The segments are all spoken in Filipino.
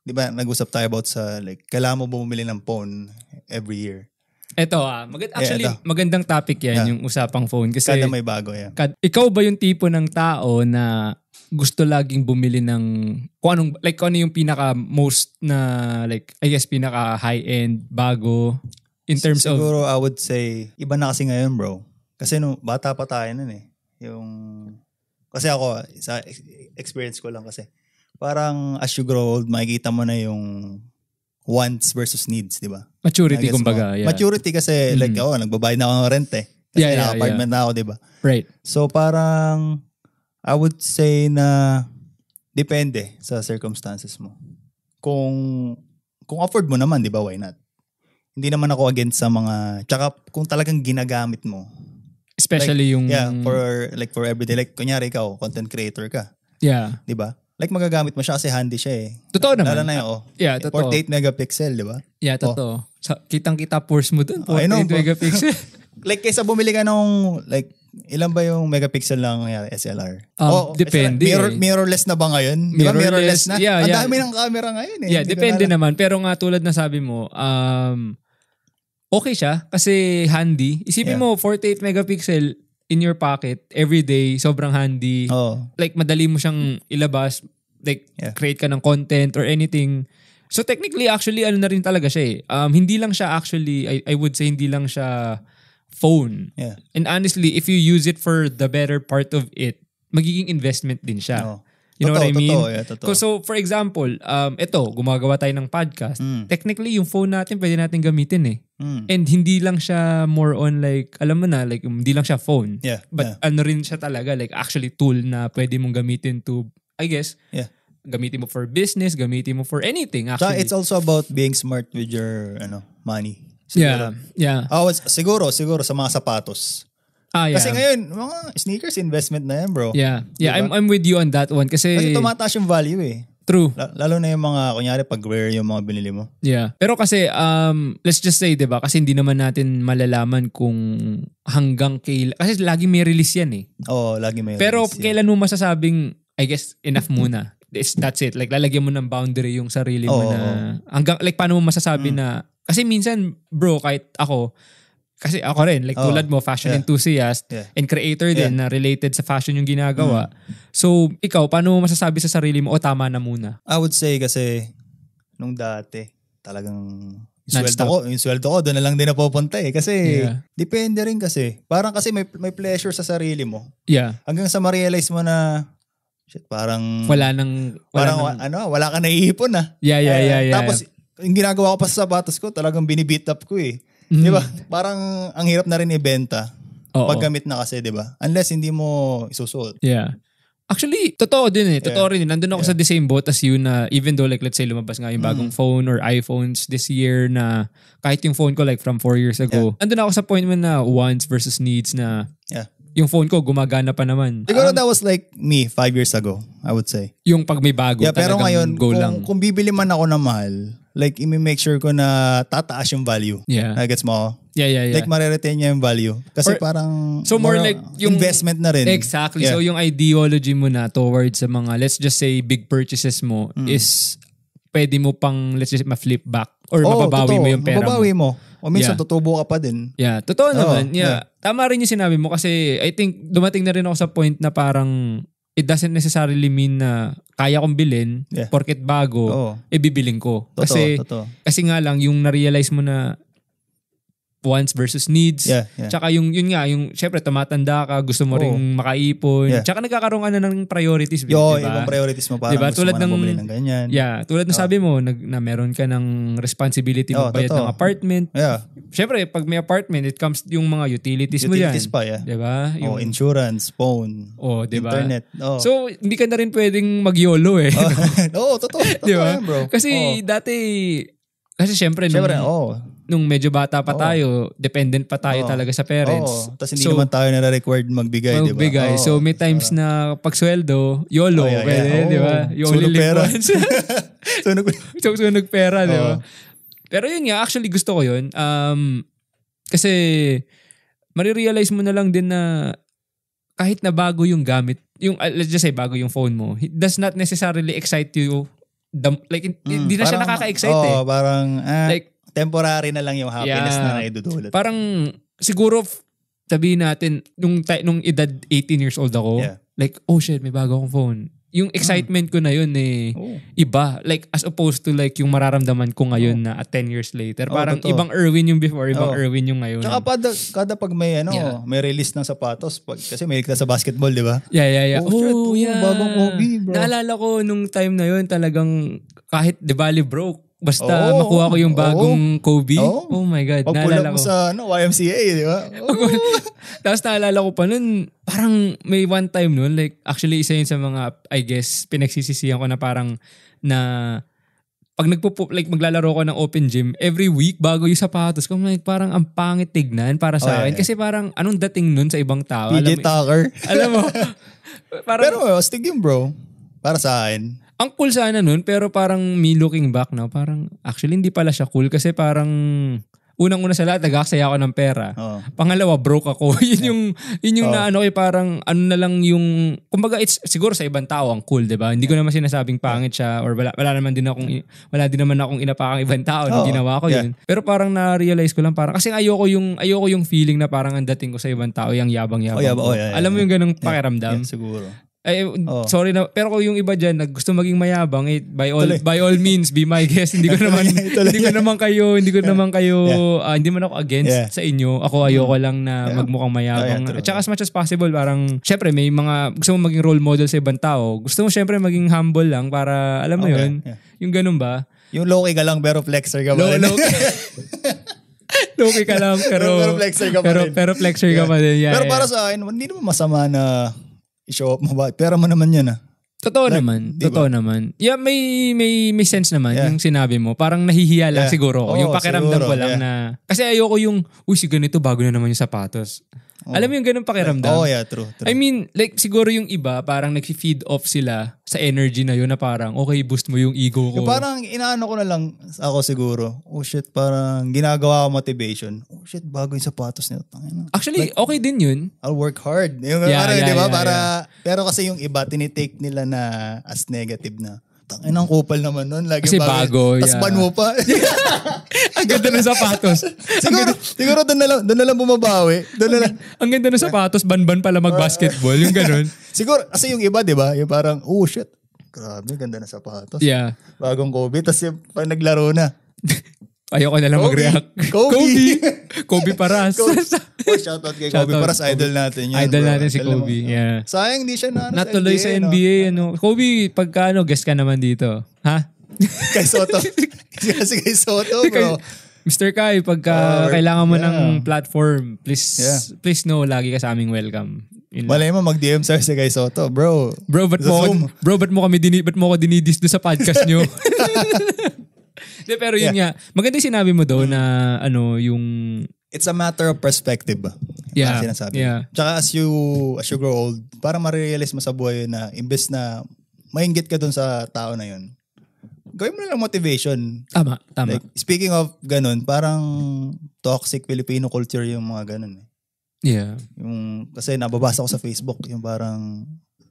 di ba, nag-usap tayo about sa, like, kailangan mo bumili ng phone every year. Ito actually, magandang topic yan, yung usapang phone. Kasi kada may bago yan. Ikaw ba yung tipo ng tao na gusto laging bumili ng kung ano yung pinaka most na like, I guess, pinaka high-end, bago, in terms of... Siguro, I would say, iba na kasi ngayon, bro. Kasi bata pa tayo nun eh. Kasi ako, sa experience ko lang kasi, parang as you grow old, makikita mo na yung wants versus needs, di ba? Maturity, kumbaga. Yeah. Maturity kasi, like, nagbabayad na ako ng rent eh. Kasi naka-apartment na ako, di ba? Right. So, parang, I would say na, depende sa circumstances mo. Kung afford mo naman, di ba, why not? Hindi naman ako against sa mga, tsaka kung talagang ginagamit mo. Especially like, yung... for everyday. Like, kunyari ikaw, content creator ka. Yeah. Di ba? Like, magagamit mo siya kasi handy siya eh. Totoo naman. Lalo na yun, Yeah, totoo. 48 megapixel, di ba? Yeah, totoo. Kitang-kita pores mo dun. 48 megapixel. Like, kaysa bumili ka nung, like, ilan ba yung megapixel lang SLR? Depende. Mirrorless na ba ngayon? Mirrorless na? Yeah, ang dami ng camera ngayon eh. Yeah, depende naman. Pero nga, tulad na sabi mo, okay siya kasi handy. Isipin mo, 48 megapixel in your pocket, everyday, sobrang handy. Like, madali mo siyang ilabas, like, create ka ng content or anything. So, technically, actually, ano na rin talaga siya eh. Hindi lang siya actually, I would say, hindi lang siya phone. Yeah. And honestly, if you use it for the better part of it, magiging investment din siya. You know what I mean? Totoo. So, for example, gumagawa tayo ng podcast. Technically, yung phone natin, pwede natin gamitin eh. And hindi lang siya more on like, alam mo na, like, hindi lang siya phone. Yeah. But ano rin siya talaga, like actually tool na pwede mong gamitin to, I guess, gamitin mo for business, gamitin mo for anything actually. So, it's also about being smart with your money. Siguro. Yeah. Siguro sa mga sapatos. Yeah. Kasi ngayon, mga sneakers investment na yan, bro. Yeah. Diba? I'm with you on that one kasi tumataas yung value eh. True. Lalo na yung mga, kunyari, pag-wear yung mga binili mo. Yeah. Pero kasi, let's just say, diba, kasi hindi naman natin malalaman kung hanggang kailan. Kasi lagi may release yan eh. Lagi may Pero release. Pero kailan mo masasabing, I guess, enough muna. That's it. Like, lalagyan mo ng boundary yung sarili mo na, hanggang, like, paano mo masasabi na, kasi minsan, bro, kahit ako rin, like tulad mo, fashion enthusiast and creator din na related sa fashion yung ginagawa. So, ikaw, paano mo masasabi sa sarili mo, tama na muna? I would say kasi, nung dati, talagang yung sweldo ko, doon na lang din napupunta eh. Kasi, depende rin kasi. Parang kasi may pleasure sa sarili mo. Yeah. Hanggang sa ma-realize mo na, shit, parang... wala ka naiipon na. Yeah. Tapos, yung ginagawa ko pa sa sapatos ko, talagang binibeat up ko eh. Di ba? Parang ang hirap na rin ibenta. Paggamit na kasi, di ba? Unless hindi mo isusuot. Yeah. Actually, totoo din eh. Totoo rin. Nandun ako sa the same boat as you na even though like let's say lumabas nga yung bagong phone or iPhones this year na kahit yung phone ko like from 4 years ago. Nandun ako sa point na wants versus needs na yung phone ko gumagana pa naman. Siguro that was like me 5 years ago, I would say. Yung pag may bago, pero ngayon, go lang. Kung bibili man ako na mahal, like i-make sure ko na tataas yung value. Yeah. Gets mo? Yeah. Like mariretain niya yung value. Kasi parang so more like yung investment na rin. Exactly. So yung ideology mo na towards sa mga, let's just say, big purchases mo is pwede mo pang, let's just ma-flip back or mababawi mo yung pera mababawi mo. O minsan tutubo ka pa din. Yeah, totoo naman. Yeah. Tama rin yung sinabi mo kasi I think dumating na rin ako sa point na parang it doesn't necessarily mean na kaya kong bilhin porket bago, bibiling ko. Totoo. Kasi nga lang yung na-realize mo na wants versus needs. Tsaka yun nga, yung syempre tumatanda ka, gusto mo ring makaipon. Tsaka nagkakaroon ka na ng priorities. Diba? Ibang priorities mo parang gusto tulad mo na bumili ng ganyan. Yeah, tulad ng sabi mo, na meron ka ng responsibility magbayad ng apartment. Syempre, pag may apartment, it comes yung mga utilities mo dyan. Utilities pa, Diba? Yung insurance, phone, diba? internet. So, hindi ka na rin pwedeng mag-YOLO eh. Totoo diba? yan, bro. Kasi kasi syempre, nung medyo bata pa tayo, dependent pa tayo talaga sa parents. Tapos hindi naman tayo na-required magbigay, di ba? So may times na pagsweldo, YOLO, pwede, di ba? You only live once. Sunog pera, di ba? Pero yun nga, actually gusto ko yun. Kasi marirealize mo na lang din na kahit na bago yung gamit, let's just say bago yung phone mo, it does not necessarily excite you hindi na siya nakaka-excite eh. Parang, Like, temporary na lang yung happiness na naidudulot. Parang, siguro, sabihin natin, nung edad 18 years old ako, like, oh shit, may bago akong phone. Yung excitement ko na yun iba. Like, as opposed to like yung mararamdaman ko ngayon na 10 years later. Parang ibang Erwin yung before, ibang Erwin yung ngayon. Tsaka kada pag may may release ng sapatos, kasi may ka sa basketball, di ba? Yeah. Bagong Kobe, bro. Naalala ko nung time na yun, talagang kahit di bali broke, basta makuha ko yung bagong Kobe. Oh my God. Naalala ko. Sa YMCA, di ba? Tapos naalala ko pa nun, parang may one time nun, like actually isa yun sa mga, I guess, pinagsisisihan ko na parang pag maglalaro ko ng open gym, every week bago yung sapatos ko, like parang ang pangit tignan para sa akin. Kasi parang anong dating nun sa ibang tao? PJ Tucker. Alam mo? Parang, pero astig yun, bro. Para sa akin. Ang cool sana nun, pero parang me looking back now, parang actually hindi pala siya cool kasi parang unang-una sa lahat, nag-aksaya ako ng pera. Pangalawa, broke ako. yun yung na parang ano na lang yung, kumbaga siguro sa ibang tao ang cool, diba? Hindi ko naman sinasabing pangit siya or wala din naman akong inapakang ibang tao nung ginawa ko yun. Pero parang na-realize ko lang parang, kasi ayoko yung feeling na parang ang dating ko sa ibang tao, yung yabang-yabang. Alam mo yung ganung pakiramdam? Siguro. Sorry na, pero kung yung iba dyan gusto maging mayabang, by all means be my guest. Hindi ko naman kayo hindi man ako against sa inyo. Ako ayoko lang na magmukhang mayabang. At saka as much as possible, parang syempre may mga gusto mo maging role model sa ibang tao. Gusto mo syempre maging humble lang para alam mo yun. Yung ganun ba? Yung low-key ka lang pero flexer ka ba? Low-key ka lang pero flexer ka pa rin. Pero flexer ka pa din. Pero para sa akin, hindi naman masama na i-show up mo ba? Pera mo naman yan Totoo naman. Yeah, may sense naman yung sinabi mo. Parang nahihiya lang siguro ako. Yung pakiramdam ko lang na, kasi ayoko yung, si ganito bago na naman yung sapatos. Alam mo yung ganun pakiramdam? True. I mean, like siguro yung iba, parang nag-feed off sila sa energy na yun na parang, okay, boost mo yung ego ko. Yung parang inaano ko na lang ako siguro. Parang ginagawa ko motivation. Bago yung sapatos nito. Actually, okay din yun. I'll work hard. Yung di ba? Pero kasi yung iba, tinitake nila na as negative na. Tangin ang kupal naman nun. Kasi bago. Tas ban mo pa. Ang ganda ng sapatos. siguro doon na lang bumabawi. Ang ganda ng sapatos, ban-ban pala mag-basketball. Yung ganun. Siguro, kasi yung iba, di ba? Yung parang, shit. Grabe, ganda ng sapatos. Yeah. Bagong Kobe. Tapos yung pag naglaro na. Ayoko na lang mag-react. Kobe Paras. Shoutout kay Kobe Paras. Idol natin yan. Idol natin si Kobe. Yeah. Sayang di siya natuloy sa NBA. Kobe, pagka guest ka naman dito. Ha? Kay Soto. Kasi kay Soto, bro. Mr. Kai, pagka kailangan mo ng platform, please know, lagi ka sa aming welcome. Malay mo, mag-DM sa si Kay Soto, bro. Bro, ba't mo ko dinidis doon sa podcast nyo? Pero yun nga, maganda yung sinabi mo daw na yung... It's a matter of perspective ba? Yeah. Tsaka as you grow old, parang marirealize mo sa buhay na imbes na mainggit ka dun sa tao na yun, gawin mo na lang motivation. Tama. Like, speaking of ganun, parang toxic Filipino culture yung mga ganun. Yeah. Kasi nababasa ko sa Facebook, yung parang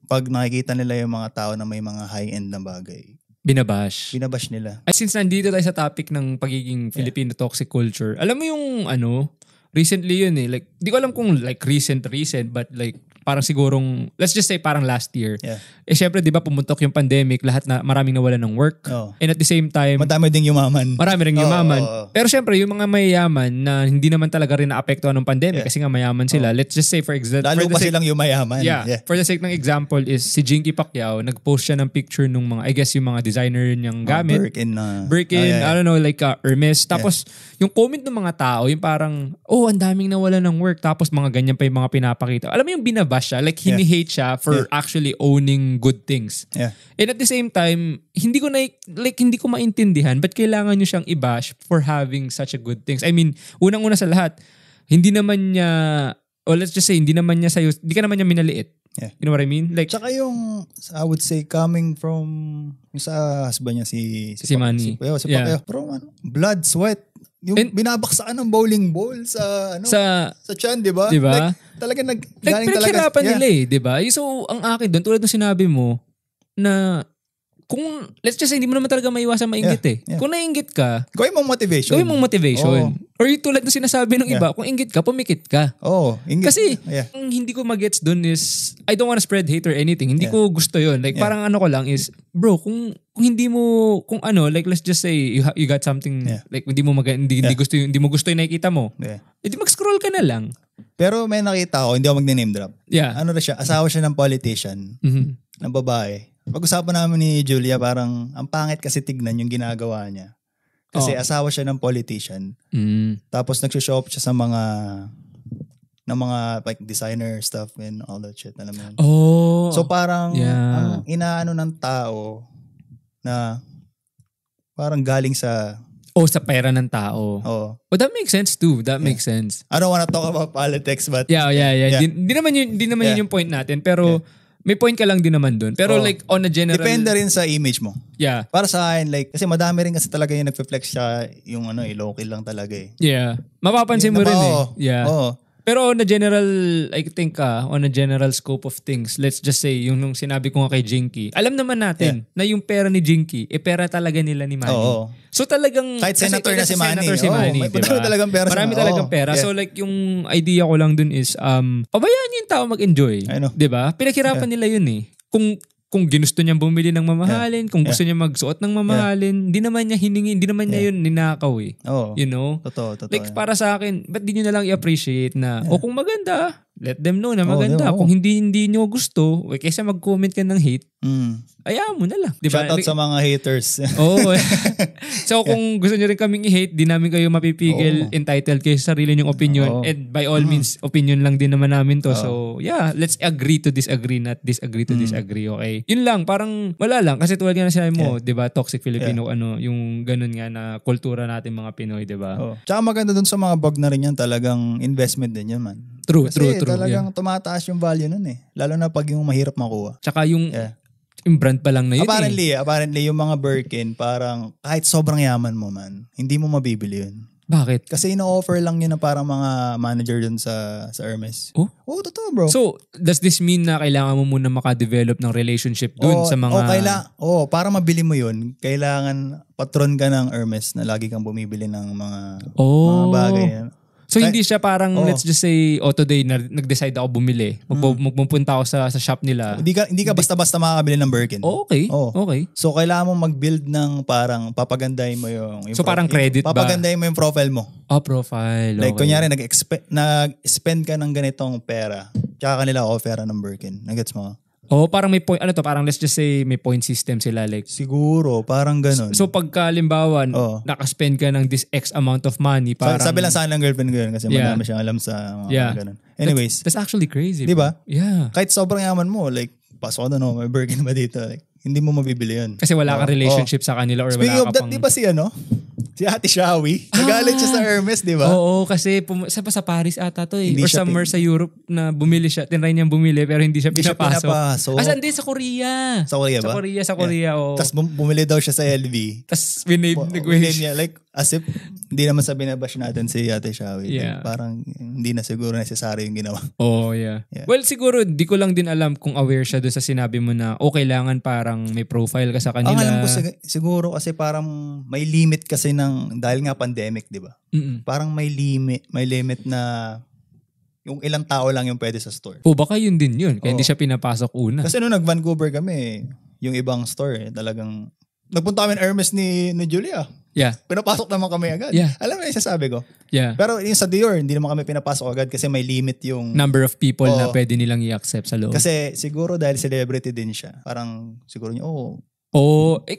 pag nakikita nila yung mga tao na may mga high-end na bagay, binabash Since nandito tayo sa topic ng pagiging Filipino toxic culture, alam mo yung recently yun like, di ko alam kung like recent, but like parang sigurong, let's just say parang last year. Yeah. Syempre, di ba, pumuntok yung pandemic, maraming nawalan ng work. And at the same time, madami ding yumaman. Marami ring yumaman. Pero syempre, yung mga mayayaman na hindi naman talaga rin naapektuhan ng pandemic kasi nga mayaman sila. Let's just say, for example, lalo pa silang yumayaman. Yeah. For the sake ng example is, si Jinky Pacquiao, nag-post siya ng picture nung mga, I guess, yung mga designer niyang gamit. Birkin, I don't know, like Hermes. Tapos, yung comment ng mga tao, yung parang, ang daming nawalan ng work. Tapos, mga ganyan pa yung mga pinapakita. Alam mo yung binabash siya, like hini-hate siya for actually owning good things. Yeah. And at the same time, hindi ko maintindihan ba't kailangan nyo siyang i-bash for having such a good things. I mean, unang-una sa lahat, hindi naman niya, let's just say, hindi ka naman niya minaliit. Yeah. You know what I mean? Like, tsaka yung, I would say, coming from yung sa husband niya, si Manny. Si Pacquiao. Pero blood, sweat. Yung binabaksakan ng bowling ball sa tiyan, di ba? Diba? Like, talaga galing talaga. Pinaghirapan nila di ba? So, ang akin doon, tulad ng sinabi mo, na let's just say, hindi mo naman talaga maiwasan mainggit eh. Yeah. Kung naiinggit ka, Gawin mong motivation. Or yung tulad na sinasabi ng iba, kung inggit ka, pumikit ka. Inggit. Kasi, ang hindi ko magets dun is, I don't wanna spread hate or anything. Hindi ko gusto yun. Like, parang ano ko lang is, bro, kung hindi mo, like, let's just say, you got something, like, hindi mo gusto yung nakikita mo. Hindi mag-scroll ka na lang. Pero may nakita ako, hindi ako mag-name drop. Yeah. Ano na siya, asawa siya ng politician, ng babae. Pag-usapan namin ni Julia, parang ang pangit kasi tignan yung ginagawa niya. Kasi asawa siya ng politician. Tapos nag-shop siya sa mga like designer stuff and all that shit. Alam mo yun? So parang ang inaano ng tao na parang galing sa sa pera ng tao. That makes sense too. That makes sense. I don't wanna talk about politics, but Yeah. Di naman yun yung point natin. Pero may point ka lang din naman dun. Pero like on a general... Depende rin sa image mo. Yeah. Para sa akin, like, kasi madami rin kasi talaga yung nagpe-flex siya, yung low-key lang talaga eh. Yeah. Mapapansin mo rin eh. Yeah. Pero on a general, I think on a general scope of things, let's just say, yung nung sinabi ko nga kay Jinky, alam naman natin na yung pera ni Jinky, pera talaga nila ni Manny. So talagang... Kahit senator na si Manny. May diba? Talagang pera. Marami talagang pera. So like yung idea ko lang dun is, pabayaan yung tao mag-enjoy. Diba? Pinaghirapan nila yun eh. Kung ginusto niyang bumili ng mamahalin, kung gusto niya magsuot ng mamahalin, hindi naman niya hiningi, hindi naman niya yun ninakaw eh. You know? Totoo. Like para sa akin, ba't di nyo na lang i-appreciate na, kung maganda, let them know na maganda. Kung hindi nyo gusto, kaysa mag-comment ka ng hate, ayaw mo na lang. Diba? Shoutout sa mga haters. So kung gusto nyo rin kaming i-hate, di namin kayo mapipigil, entitled kayo sa sarili nyong opinion. And by all means, opinion lang din naman namin to. So yeah, let's agree to disagree, not disagree to disagree, okay? Yun lang, parang wala lang. Kasi tulad nga na sinabi mo, di ba, toxic Filipino, yung ganun nga na kultura natin mga Pinoy, di ba? Tsaka maganda dun sa mga bag na rin yan, talagang investment din yan, man. True. Talagang tumataas yung value nun eh. Lalo na pag yung mahirap makuha. Tsaka yung brand pa lang na yun Apparently, yung mga Birkin, parang kahit sobrang yaman mo man, hindi mo mabibili yun. Bakit? Kasi ino-offer lang yun na parang mga manager dun sa Hermes. Totoo bro. So, does this mean na kailangan mo muna makadevelop ng relationship dun sa mga... para mabili mo yun, kailangan patron ka ng Hermes na lagi kang bumibili ng mga bagay yan. So hindi siya parang let's just say today nag-decide ako bumili. Magpupunta ako sa shop nila. Hindi ka basta-basta makakabili ng Birkin. Okay. So kailangan mo mag-build ng parang papagandahin mo yung so parang credit ba? Papagandahin mo yung profile mo. Profile. Like kunyari nag-spend ka ng ganitong pera. Tsaka kanila offer ng Birkin. Nagets mo? Parang may point, parang let's just say may point system sila like. Siguro, parang ganun. So pagka limbawan, nakaspend ka ng this X amount of money, parang... Sabi lang sa akin ng girlfriend ko yun kasi madami siyang alam sa mga ganun. Anyways. That's actually crazy. Diba? Yeah. Kahit sobrang yaman mo, like, pasok na may Birkin ba dito? Like, hindi mo mabibili yun. Kasi wala kang relationship sa kanila or Speaking wala ka pang... Speaking of that, di ba si Ate Shawi? Nagalit siya sa Hermes, di ba? Oo, kasi sa Paris ata to eh. Hindi or somewhere sa Europe na bumili siya. Tinry niyang bumili pero hindi siya pinapasok. Hindi, sa Korea. Sa Korea ba? Sa Korea, Tapos bumili daw siya sa LV. Tapos winave niya. Like, as if, hindi naman sa binabash natin si Ate Shawi. Yeah. Like, parang hindi na siguro necessary yung ginawa. Yeah. Well, siguro, di ko lang din alam kung aware siya doon sa sinabi mo na kailangan parang may profile ka sa kanila. Ang alam ko siguro kasi parang may limit kasi dahil nga pandemic, di ba? Parang may limit na yung ilang tao lang yung pwede sa store. Baka yun din yun. Kaya hindi siya pinapasok una. Kasi nung nag-Vancouver kami, yung ibang store talagang nagpunta kami ng Hermes ni Julia. Yeah. Pinapasok naman kami agad. Yeah. Alam mo yung sasabi ko? Yeah. Pero yung sa Dior, hindi naman kami pinapasok agad kasi may limit yung... number of people na pwede nilang i-accept sa loob. Kasi siguro dahil celebrity din siya. Parang siguro niya,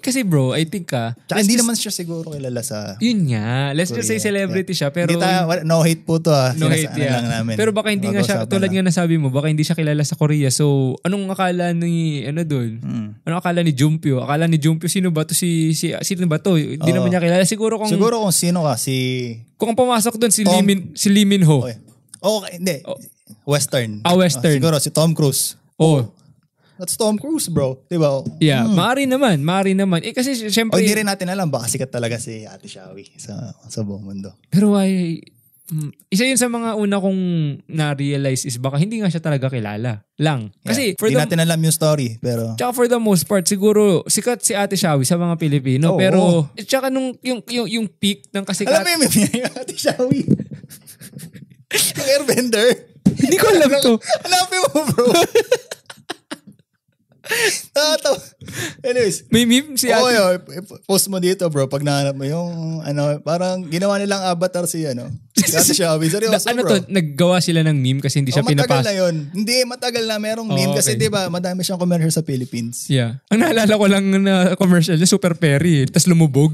kasi bro, I think tsaka hindi naman siya siguro kilala sa... Yun nga. Let's just say celebrity siya. Pero... no hate po to No hate, lang namin. Pero baka hindi nga siya, tulad nga nasabi mo, baka hindi siya kilala sa Korea. So, anong akala ni, doon? Anong akala ni Jumpyo? Akala ni Jumpyo, sino ba to? Sino ba to? Hindi naman niya kilala. Siguro kung sino ka, kung pumasok doon, si Lee Min Ho. Okay, hindi. Western. Western. Siguro, si Tom Cruise. That's Tom Cruise, bro. Diba? Yeah, maaari naman. Kasi syempre... Hindi rin natin alam, baka sikat talaga si Ate Shawi sa buong mundo. Pero why Isa yun sa mga una kong na-realize is baka hindi nga siya talaga kilala lang. Kasi Hindi natin alam yung story, pero... Tsaka for the most part, siguro, sikat si Ate Shawi sa mga Pilipino. Pero, tsaka nung, yung peak ng kasikat... Alam mo yung meme yung Ate Shawi? Yung airbender? Hindi ko alam to. Hanapin mo, bro. Anyways. May meme si Ate. Post mo dito, bro. Pag nahanap mo yung, parang ginawa nilang avatar si Ate Shawi. Seryoso, ano bro. to, naggawa sila ng meme kasi hindi siya matagal pinapas. na yun. Hindi, matagal na. Merong meme kasi diba, madami siyang commercial sa Philippines. Yeah. Ang naalala ko lang na commercial niya, Super Perry. Tapos lumubog.